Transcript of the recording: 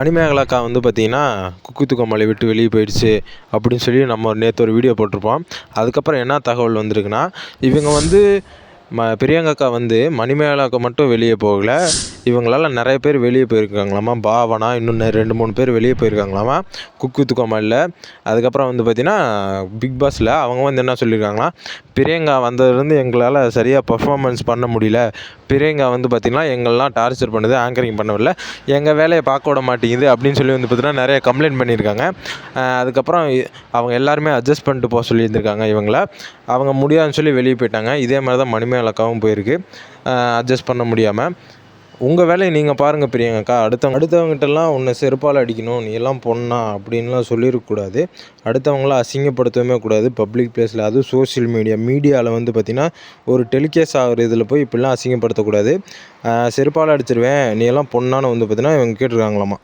மணிமேகலாக்கா வந்து பார்த்திங்கன்னா குக்கு தூக்க மலை விட்டு வெளியே போயிடுச்சு அப்படின்னு சொல்லி நம்ம நேற்று ஒரு வீடியோ போட்டிருப்போம். அதுக்கப்புறம் என்ன தகவல் வந்திருக்குன்னா, இவங்க வந்து பிரியங்காக்கா வந்து மணிமேகலாக்கா மட்டும் வெளியே போகல, இவங்களால நிறைய பேர் வெளியே போயிருக்காங்களாமா. பாவனா இன்னும் 2-3 பேர் வெளியே போயிருக்காங்களாமா குக்கு தூக்க மலையில். அதுக்கப்புறம் வந்து பார்த்திங்கன்னா பிக் பாஸில் அவங்க வந்து என்ன சொல்லியிருக்காங்கன்னா, பிரியங்கா வந்ததுலேருந்து எங்களால் சரியாக பர்ஃபார்மன்ஸ் பண்ண முடியல. பிரியங்கா வந்து பார்த்திங்கன்னா எங்களெலாம் டார்ச்சர் பண்ணுது, ஆங்கரிங் பண்ணவில்லை, எங்கள் வேலையை பார்க்க விட மாட்டேங்குது அப்படின்னு சொல்லி வந்து பார்த்திங்கன்னா நிறைய கம்ப்ளைண்ட் பண்ணியிருக்காங்க. அதுக்கப்புறம் அவங்க எல்லாருமே அட்ஜஸ்ட் பண்ணிட்டு போக சொல்லியிருந்திருக்காங்க இவங்கள. அவங்க முடியாதுன்னு சொல்லி வெளியே போயிட்டாங்க. இதே மாதிரி தான் மணிமேகலாக்காவும் போயிருக்கு, அட்ஜஸ்ட் பண்ண முடியாமல். உங்கள் வேலையை நீங்கள் பாருங்கள் பிரியங்காக்கா. அடுத்தவங்ககிட்டலாம் உன்னை செருப்பால் அடிக்கணும், நீ எல்லாம் பொண்ணா அப்படின்லாம் சொல்லியிருக்கக்கூடாது. அடுத்தவங்கள அசிங்கப்படுத்தவே கூடாது பப்ளிக் பிளேஸில். அதுவும் சோஷியல் மீடியாவில் வந்து பார்த்திங்கன்னா ஒரு டெலிகேஸ் ஆகிற இதில் போய் இப்படிலாம் அசிங்கப்படுத்தக்கூடாது. செருப்பால் அடிச்சிருவேன், நீ எல்லாம் பொண்ணான்னு வந்து பார்த்திங்கன்னா இவங்க கேட்டிருக்காங்களாமா.